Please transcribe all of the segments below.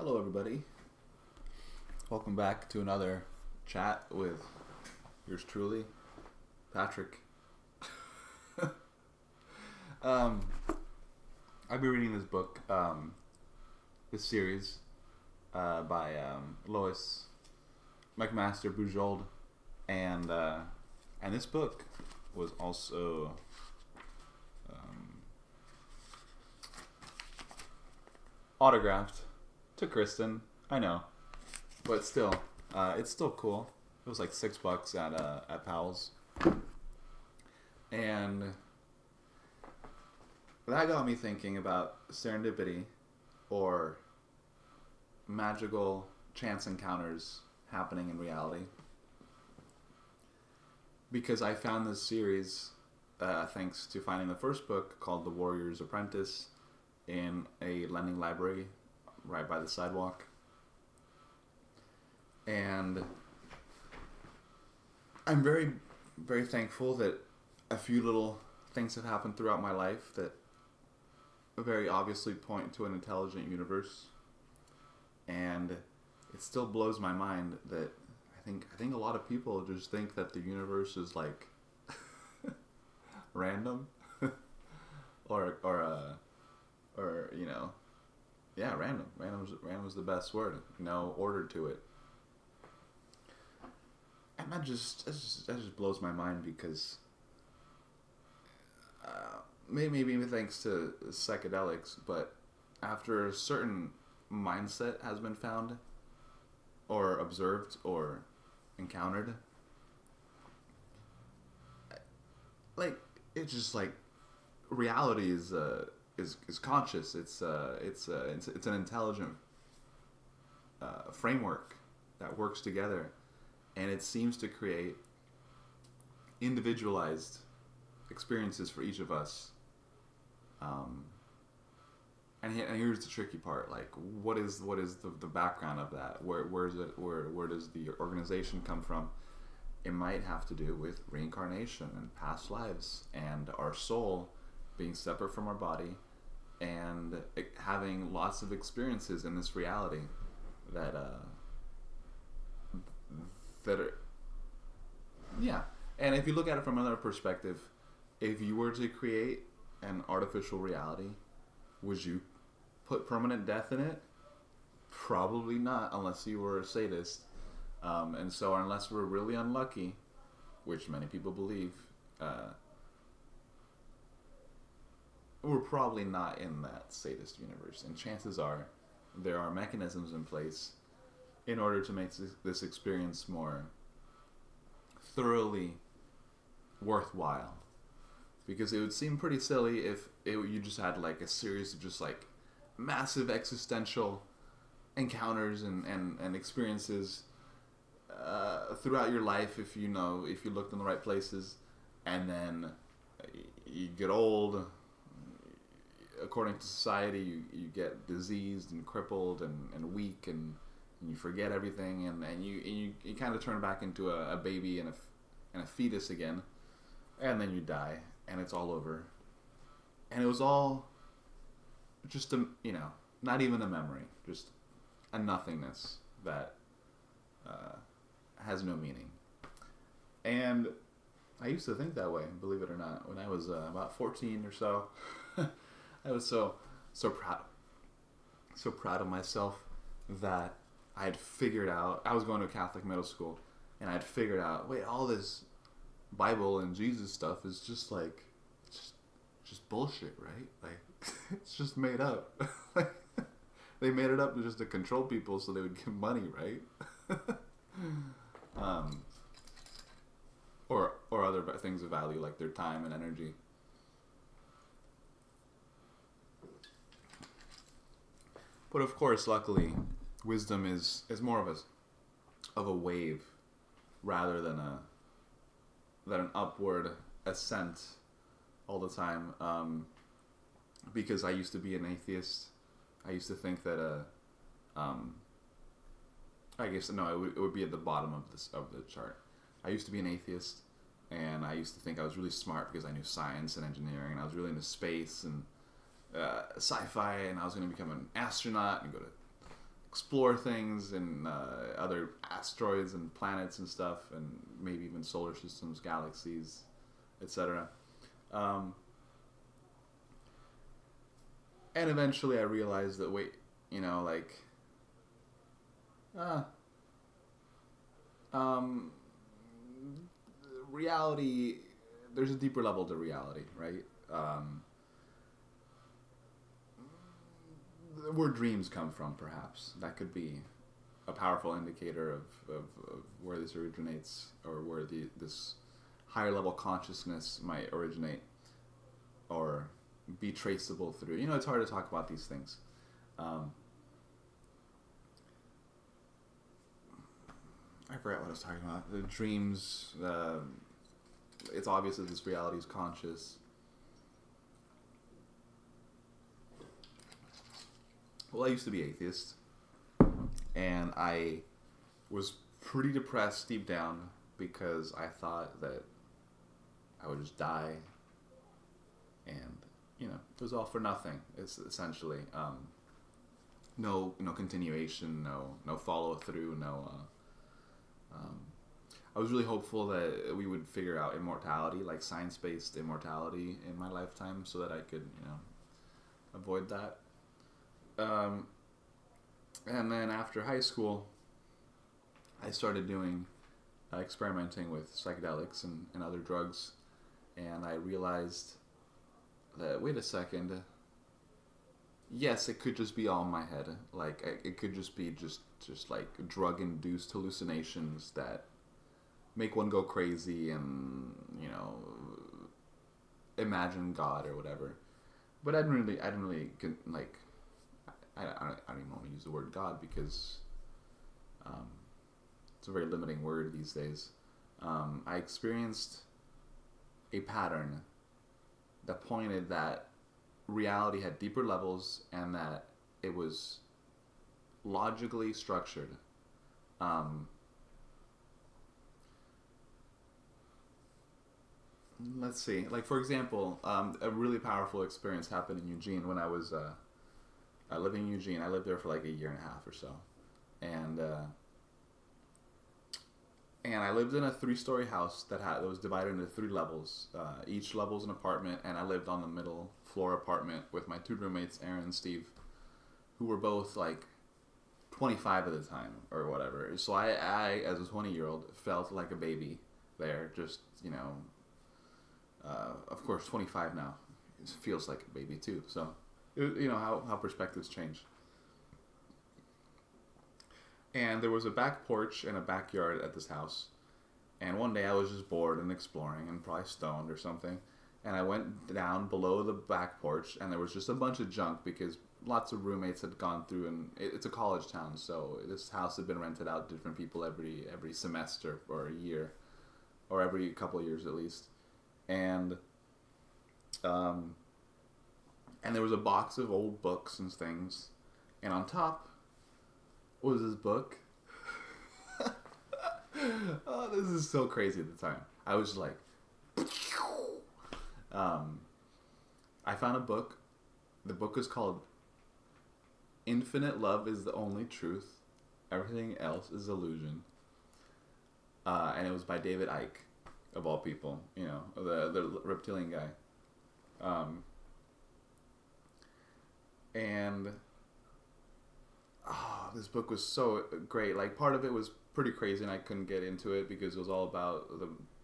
Hello, everybody. Welcome back to another chat with yours truly, Patrick. um, I've been reading this book, this series by Lois McMaster Bujold, and this book was also autographed to Kristen. I know, but still, it's still cool. It was like $6 at Powell's, and that got me thinking about serendipity or magical chance encounters happening in reality. Because I found this series thanks to finding the first book called The Warrior's Apprentice in a lending library right by the sidewalk. And I'm very, very thankful that a few little things have happened throughout my life that very obviously point to an intelligent universe. And it still blows my mind that I think a lot of people just think that the universe is like random or you know, yeah, random. Random is the best word. No order to it. And that just blows my mind because maybe thanks to psychedelics, but after a certain mindset has been found or observed or encountered, like it's just like reality is conscious. It's an intelligent framework that works together, and it seems to create individualized experiences for each of us. And here's the tricky part: like, what is the background of that? Where does the organization come from? It might have to do with reincarnation and past lives and our soul being separate from our body and having lots of experiences in this reality that are, yeah. And if you look at it from another perspective, if you were to create an artificial reality, would you put permanent death in it? Probably not, unless you were a sadist. And so unless we're really unlucky, which many people believe, we're probably not in that sadist universe. And chances are there are mechanisms in place in order to make this experience more thoroughly worthwhile. Because it would seem pretty silly if you just had like a series of just like massive existential encounters and experiences throughout your life, if you looked in the right places, and then you get old. According to society, you get diseased and crippled and weak, and you forget everything, and you kind of turn back into a baby and a fetus again, and then you die, and it's all over. And it was all just not even a memory, just a nothingness that has no meaning. And I used to think that way, believe it or not, when I was about 14 or so. I was so proud of myself that I had figured out. I was going to a Catholic middle school, and I had figured out, wait, all this Bible and Jesus stuff is just like just bullshit, right? Like it's just made up. Like, they made it up just to control people so they would give money, right? Or other things of value like their time and energy. But of course, luckily, wisdom is more of a wave rather than an upward ascent all the time. Because I used to be an atheist. I used to think that I guess no, it would be at the bottom of the chart. I used to be an atheist, and I used to think I was really smart because I knew science and engineering, and I was really into space and sci-fi, and I was going to become an astronaut and go to explore things and other asteroids and planets and stuff, and maybe even solar systems, galaxies, etc. Um, and eventually I realized that, wait, like, uh, um, reality, there's a deeper level to reality, right? Where dreams come from, perhaps. That could be a powerful indicator of where this originates, or where this higher level consciousness might originate or be traceable through. It's hard to talk about these things. I forgot what I was talking about. The dreams. It's obvious that this reality is conscious. Well, I used to be atheist, and I was pretty depressed deep down because I thought that I would just die, and it was all for nothing. It's essentially no continuation, no follow through, no. I was really hopeful that we would figure out immortality, like science-based immortality, in my lifetime, so that I could avoid that. And then after high school, I started doing experimenting with psychedelics and other drugs, and I realized that, wait a second, yes, it could just be all in my head. Like, it could just be just like drug-induced hallucinations that make one go crazy and imagine God or whatever. But I didn't really like. I don't even want to use the word God, because it's a very limiting word these days. I experienced a pattern that pointed that reality had deeper levels and that it was logically structured. Let's see. Like, for example, a really powerful experience happened in Eugene when I was living in Eugene. I lived there for like a year and a half or so, and I lived in a 3-story house that was divided into 3 levels. Each level's an apartment, and I lived on the middle floor apartment with my 2 roommates, Aaron and Steve, who were both like 25 at the time or whatever. So I as a 20-year-old, felt like a baby there. Just of course, 25 now, it feels like a baby too. So how perspectives change. And there was a back porch and a backyard at this house. And one day I was just bored and exploring and probably stoned or something. And I went down below the back porch, and there was just a bunch of junk because lots of roommates had gone through, and it's a college town, so this house had been rented out to different people every semester or a year, or every couple of years at least. And there was a box of old books and things, and on top was this book. Oh, this is so crazy at the time. I was like, I found a book. The book is called Infinite Love is the Only Truth. Everything else is illusion. And it was by David Icke, of all people, the reptilian guy. And this book was so great. Like, part of it was pretty crazy, and I couldn't get into it because it was all about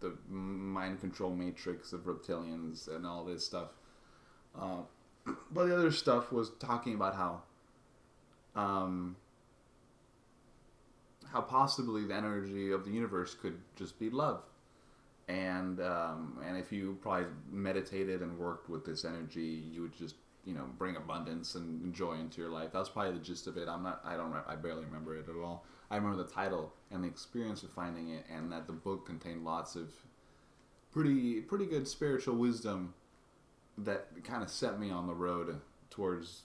the mind control matrix of reptilians and all this stuff. But the other stuff was talking about how possibly the energy of the universe could just be love, and if you probably meditated and worked with this energy, you would just bring abundance and joy into your life. That was probably the gist of it. I barely remember it at all. I remember the title and the experience of finding it, and that the book contained lots of pretty good spiritual wisdom that kind of set me on the road towards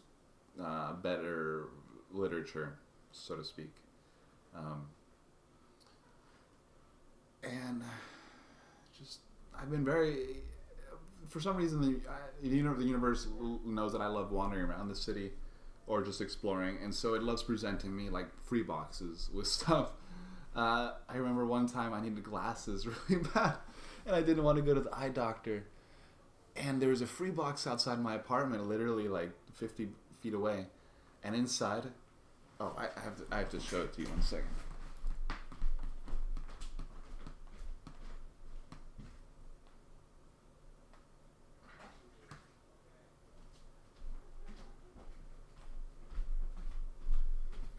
better literature, so to speak. And just, I've been very, for some reason, the universe knows that I love wandering around the city or just exploring, and so it loves presenting me like free boxes with stuff. I remember one time I needed glasses really bad, and I didn't want to go to the eye doctor, and there was a free box outside my apartment, literally like 50 feet away, and inside, oh, I have to show it to you 1 second.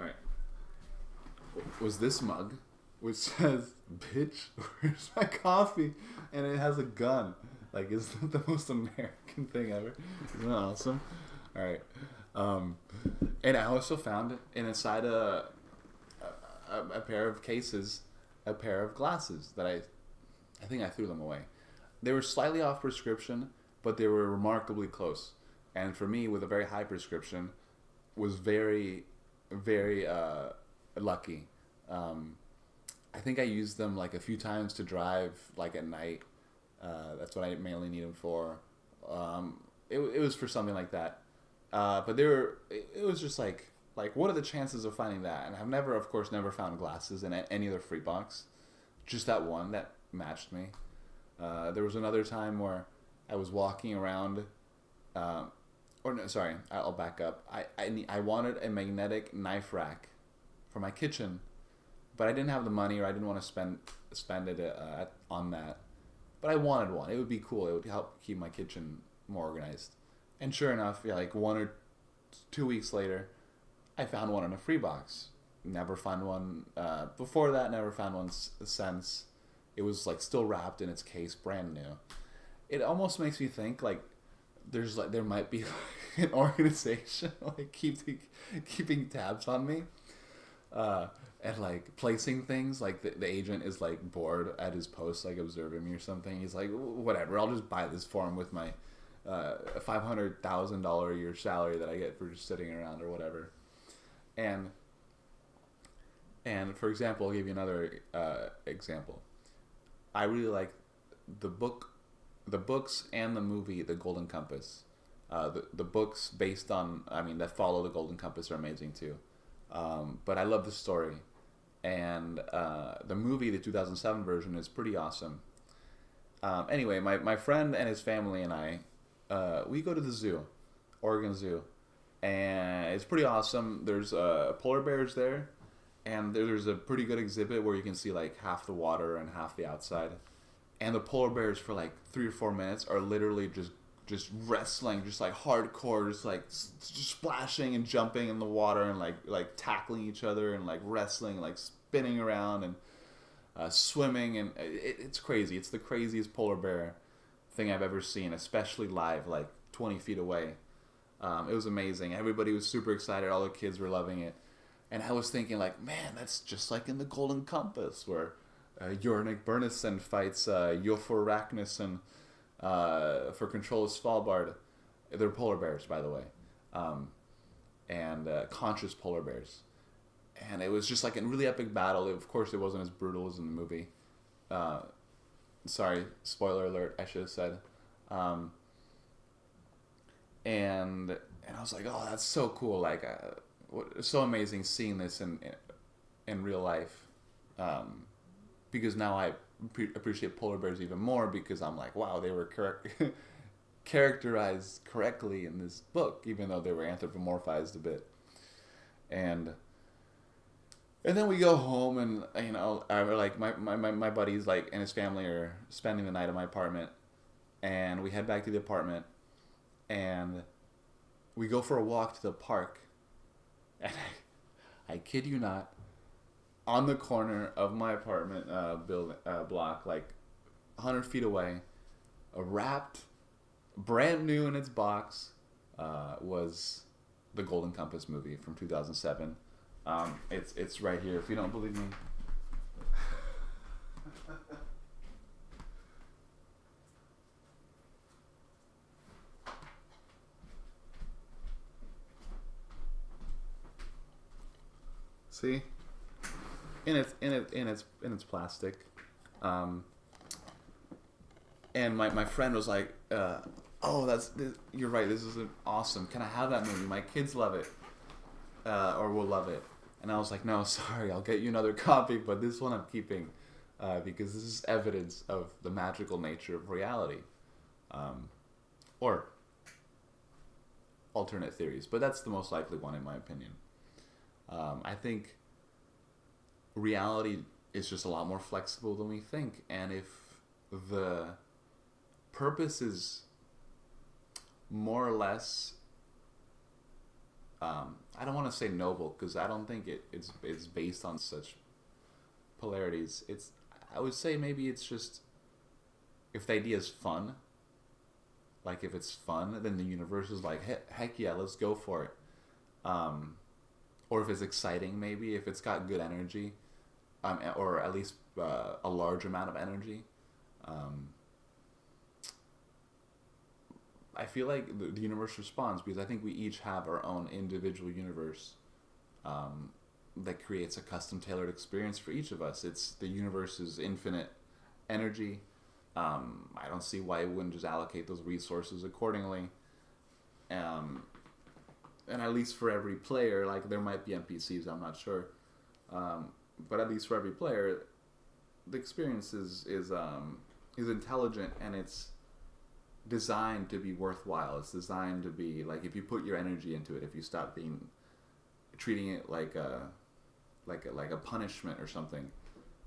All right, was this mug, which says "Bitch, where's my coffee?" and it has a gun. Like, isn't that the most American thing ever? Isn't that awesome? All right. And I also found inside a pair of cases, a pair of glasses that I think I threw them away. They were slightly off prescription, but they were remarkably close. And for me, with a very high prescription, was very, very lucky. I think I used them like a few times to drive, like at night. That's what I mainly need them for. It was for something like that. But it was just like what are the chances of finding that? And I've never, of course, never found glasses in any other free box. Just that one that matched me. There was another time where I was walking around, or no, sorry, I'll back up. I wanted a magnetic knife rack for my kitchen, but I didn't have the money, or I didn't want to spend it on that. But I wanted one. It would be cool. It would help keep my kitchen more organized. And sure enough, yeah, like 1 or 2 weeks later, I found one in a free box. Never found one before that. Never found one since. It was like still wrapped in its case, brand new. It almost makes me think like there might be like an organization like keeping tabs on me. And like placing things, like the agent is like bored at his post, like observing me or something. He's like, whatever, I'll just buy this for him with my $500,000 a year salary that I get for just sitting around or whatever. And for example, I'll give you another example. I really like the books and the movie The Golden Compass. The books based on, that follow The Golden Compass are amazing too. But I love the story. And the movie, the 2007 version, is pretty awesome. Anyway, my friend and his family and I, we go to the zoo, Oregon Zoo. And it's pretty awesome. There's polar bears there. And there's a pretty good exhibit where you can see like half the water and half the outside. And the polar bears for like 3 or 4 minutes are literally just wrestling, just like hardcore, just like just splashing and jumping in the water and like tackling each other and like wrestling, like spinning around and swimming, and it's crazy. It's the craziest polar bear thing I've ever seen, especially live, like 20 feet away. It was amazing. Everybody was super excited. All the kids were loving it. And I was thinking like, man, that's just like in the Golden Compass where Jornik Bernison fights Yofor Ragnarsson for control of Svalbard. They're polar bears, by the way, and conscious polar bears. And it was just like a really epic battle. Of course, it wasn't as brutal as in the movie. Sorry, spoiler alert, I should have said. And I was like, oh, that's so cool. Like, so amazing seeing this in real life. Because now I appreciate polar bears even more, because I'm like, wow, they were characterized correctly in this book, even though they were anthropomorphized a bit. And then we go home, and like my buddies like and his family are spending the night at my apartment, and we head back to the apartment, and we go for a walk to the park, and I kid you not, on the corner of my apartment block, like 100 feet away, wrapped, brand new in its box, was the Golden Compass movie from 2007. It's right here if you don't believe me. See? In its plastic. And my friend was like, oh, you're right, this is awesome. Can I have that movie? My kids love it. or will love it. And I was like, no, sorry, I'll get you another copy, but this one I'm keeping because this is evidence of the magical nature of reality. Or alternate theories, but that's the most likely one in my opinion. I think reality is just a lot more flexible than we think, and if the purpose is more or less, I don't want to say noble because I don't think it's based on such polarities. I would say maybe it's just if the idea is fun. Like if it's fun, then the universe is like, heck yeah, let's go for it. Or if it's exciting, maybe if it's got good energy, or at least a large amount of energy. I feel like the universe responds because I think we each have our own individual universe that creates a custom tailored experience for each of us. It's the universe's infinite energy. I don't see why it wouldn't just allocate those resources accordingly. And at least for every player, like there might be NPCs, I'm not sure. But at least for every player, the experience is intelligent and it's designed to be worthwhile. It's designed to be like if you put your energy into it, if you stop treating it like a punishment or something,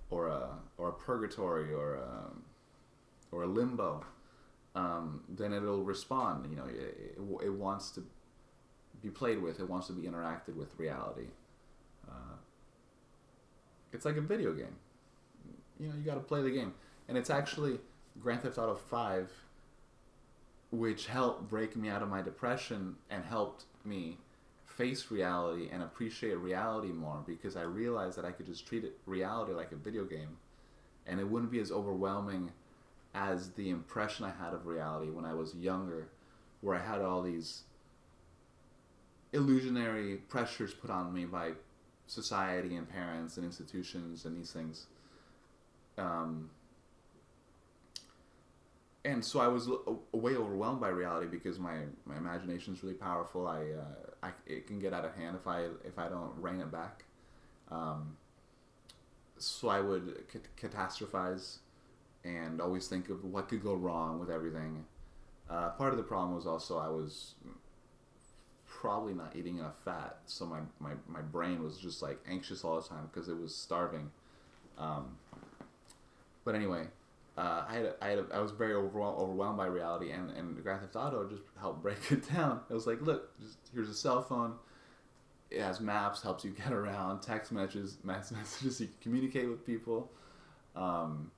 or a purgatory or a limbo, then it'll respond. You know, it wants to be played with. It wants to be interacted with reality. It's like a video game. You know, you got to play the game, and it's actually Grand Theft Auto 5, which helped break me out of my depression and helped me face reality and appreciate reality more because I realized that I could just treat reality like a video game, and it wouldn't be as overwhelming as the impression I had of reality when I was younger, where I had all these illusionary pressures put on me by society and parents and institutions and these things. And so I was way overwhelmed by reality because my imagination is really powerful. It can get out of hand if I don't rein it back. So I would catastrophize and always think of what could go wrong with everything. Part of the problem was also I was probably not eating enough fat, so my brain was just like anxious all the time because it was starving. But anyway, I was very overwhelmed by reality, and Grand Theft Auto just helped break it down. It was like, look, here's a cell phone. It has maps, helps you get around, text messages so you can communicate with people. And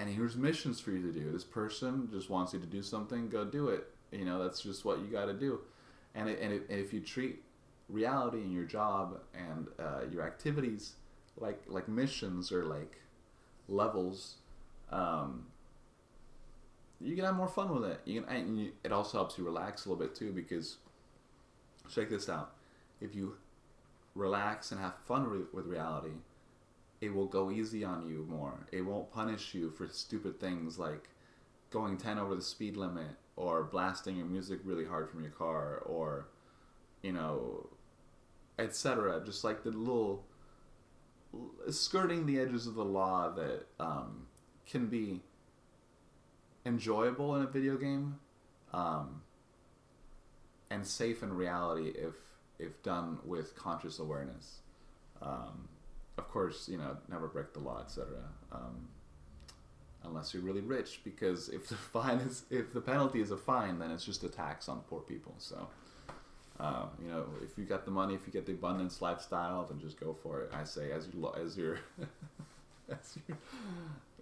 here's missions for you to do. This person just wants you to do something, go do it. You know, that's just what you got to do. And if you treat reality and your job and your activities like missions or like levels, you can have more fun with it. It also helps you relax a little bit too, because check this out: if you relax and have fun with reality, it will go easy on you more. It won't punish you for stupid things like going 10 over the speed limit or blasting your music really hard from your car, or, you know, etc. Just like the little skirting the edges of the law that can be enjoyable in a video game, and safe in reality if done with conscious awareness. Of course, you know, never break the law, etc. Unless you're really rich, because if the penalty is a fine, then it's just a tax on poor people. So, you know, if you got the money, if you get the abundance lifestyle, then just go for it. I say, as your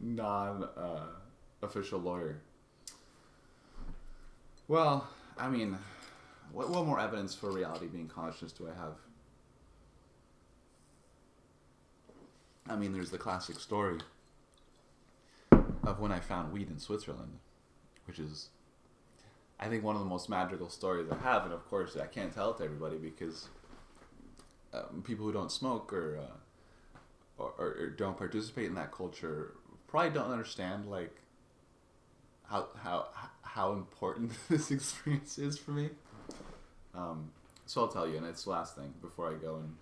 non official lawyer. Well, I mean, what more evidence for reality being conscious do I have? I mean, there's the classic story of when I found weed in Switzerland, which is, I think, one of the most magical stories I have. And of course, I can't tell it to everybody because people who don't smoke or don't participate in that culture probably don't understand like how important this experience is for me. So I'll tell you, and it's the last thing before I go and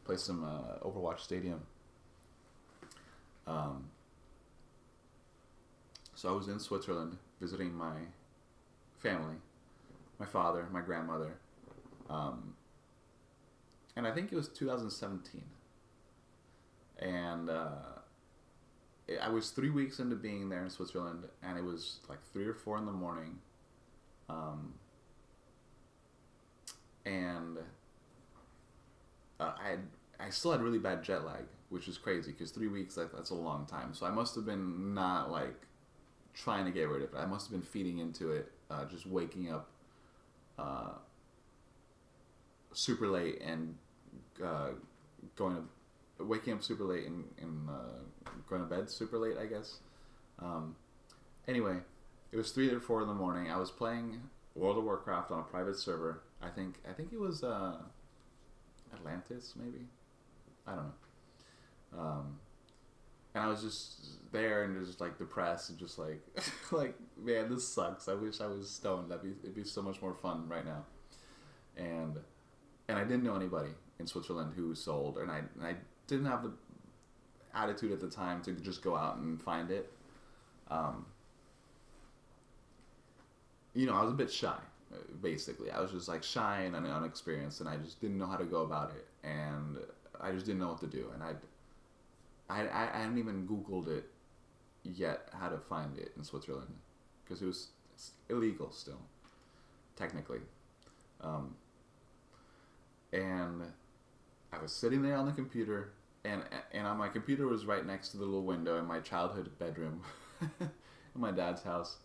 play some Overwatch Stadium. Um, so I was in Switzerland visiting my family, my father, my grandmother, um, and I think it was 2017. And I was 3 weeks into being there in Switzerland, and it was like 3 or 4 in the morning. Um, and I still had really bad jet lag, which is crazy because 3 weeks, that's a long time. So I must have been not like trying to get rid of it. I must have been feeding into it, just waking up super late and going to waking up super late and going to bed super late, I guess. Anyway, it was 3 or 4 in the morning. I was playing World of Warcraft on a private server. I think it was Atlantis, maybe. I don't know. And I was just there and just like depressed and just like like, man, this sucks. I wish I was stoned. It'd be so much more fun right now. And I didn't know anybody in Switzerland who sold, and I didn't have the attitude at the time to just go out and find it. I was a bit shy, basically. I was just like shy and unexperienced, and I just didn't know how to go about it, and I just didn't know what to do, and I hadn't even Googled it yet, how to find it in Switzerland, because it's illegal still, technically. And I was sitting there on the computer, and on my computer was right next to the little window in my childhood bedroom in my dad's house.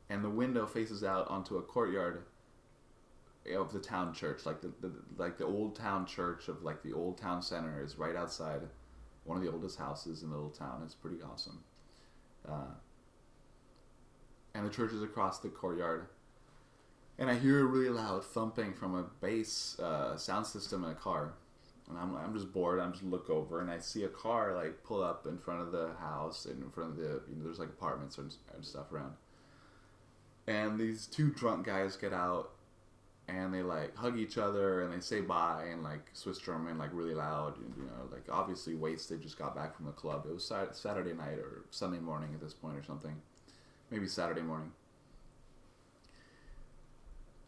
And the window faces out onto a courtyard of the town church, like the old town church of like the old town center is right outside one of the oldest houses in the little town. It's pretty awesome. And the church is across the courtyard. And I hear a really loud thumping from a bass sound system in a car. And I'm just bored. I'm just look over and I see a car like pull up in front of the house and in front of the, there's like apartments and stuff around. And these two drunk guys get out and they like hug each other and they say bye and like Swiss German like really loud, like obviously wasted, just got back from the club. It was Saturday night or Sunday morning at this point or something, maybe Saturday morning.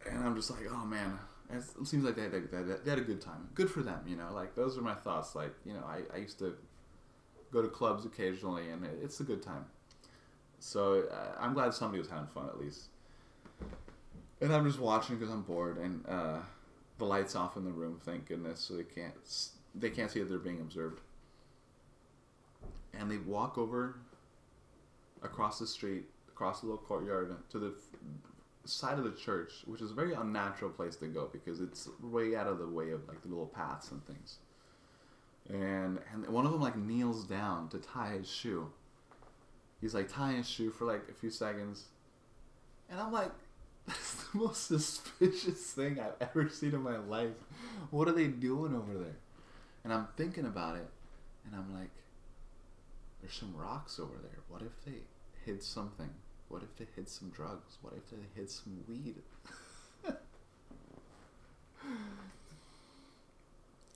And I'm just like, oh man, it seems like they had a good time. Good for them, like those are my thoughts. Like, I used to go to clubs occasionally and it's a good time. So I'm glad somebody was having fun at least. And I'm just watching because I'm bored, and the lights off in the room, thank goodness, so they can't see that they're being observed. And they walk over across the street, across the little courtyard to the side of the church, which is a very unnatural place to go because it's way out of the way of like the little paths and things. And one of them like kneels down to tie his shoe. He's like tying his shoe for like a few seconds. And I'm like, that's the most suspicious thing I've ever seen in my life. What are they doing over there? And I'm thinking about it, and I'm like, there's some rocks over there. What if they hid something? What if they hid some drugs? What if they hid some weed?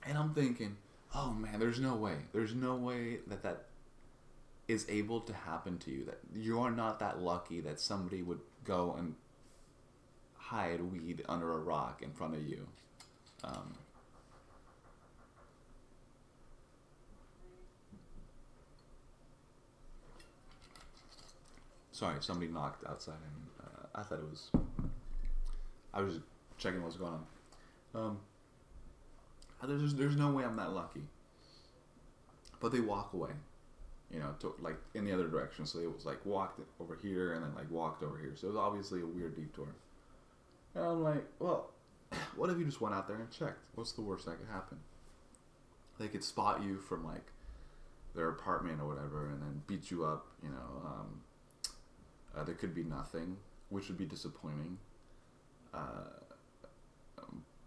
And I'm thinking, oh man, there's no way. There's no way that is able to happen to you. That you are not that lucky that somebody would go and hide weed under a rock in front of you. Sorry, somebody knocked outside, and I thought it was. I was just checking what's going on. There's no way I'm that lucky. But they walk away, to like in the other direction. So they was like walked over here and then like walked over here. So it was obviously a weird detour. And I'm like, well, what if you just went out there and checked? What's the worst that could happen? They could spot you from like their apartment or whatever, and then beat you up. There could be nothing, which would be disappointing.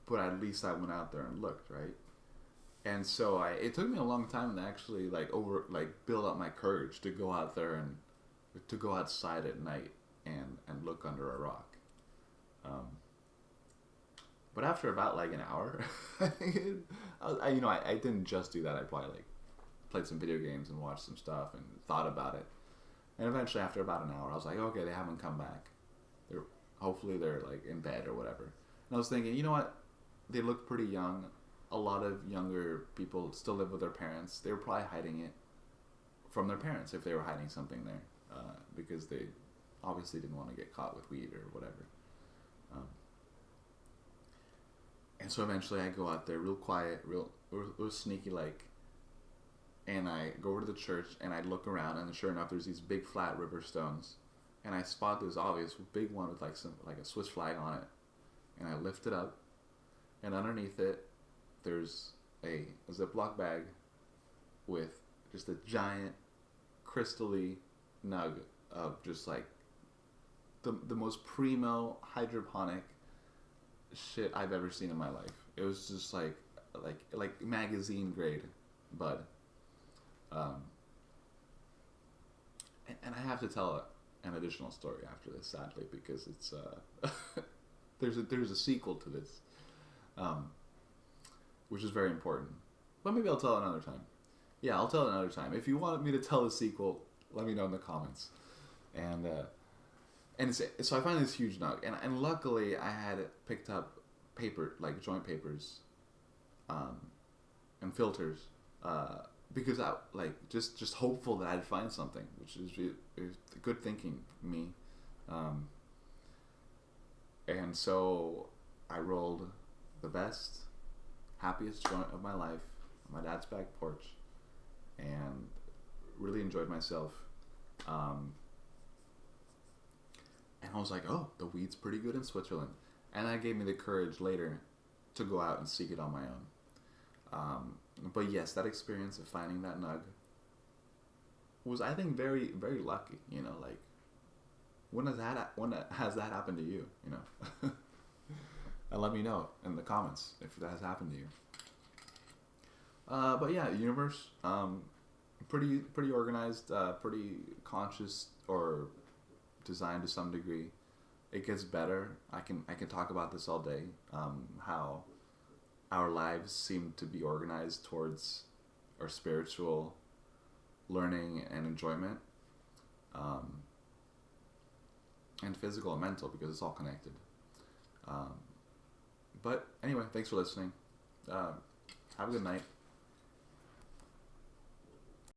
But at least I went out there and looked, right? And so it took me a long time to actually build up my courage to go out there and to go outside at night and look under a rock. But after about like an hour, I didn't just do that. I probably like played some video games and watched some stuff and thought about it. And eventually, after about an hour, I was like, okay, they haven't come back. Hopefully they're like in bed or whatever. And I was thinking, you know what? They look pretty young. A lot of younger people still live with their parents. They were probably hiding it from their parents if they were hiding something there, because they obviously didn't want to get caught with weed or whatever. And so eventually I go out there real quiet, real sneaky like, and I go over to the church and I look around, and sure enough there's these big flat river stones, and I spot this obvious big one with like a Swiss flag on it, and I lift it up, and underneath it there's a Ziploc bag with just a giant crystally nug of just like the most primo hydroponic shit I've ever seen in my life. It was just like magazine grade bud. And I have to tell an additional story after this, sadly, because it's there's a sequel to this, which is very important. But maybe I'll tell it another time. Yeah, I'll tell it another time. If you want me to tell the sequel, let me know in the comments. So I find this huge nug, and luckily I had picked up paper, like joint papers, and filters, because I like just hopeful that I'd find something, which is good thinking me, and so I rolled the best, happiest joint of my life on my dad's back porch, and really enjoyed myself. And I was like, oh, the weed's pretty good in Switzerland. And that gave me the courage later to go out and seek it on my own. But yes, that experience of finding that nug was, I think, very, very lucky. You know, like, when has that happened to you? You know, and let me know in the comments if that has happened to you. But yeah, universe, pretty organized, pretty conscious, or designed to some degree. It gets better. I can talk about this all day. How our lives seem to be organized towards our spiritual learning and enjoyment, and physical and mental, because it's all connected. But anyway, thanks for listening. Have a good night.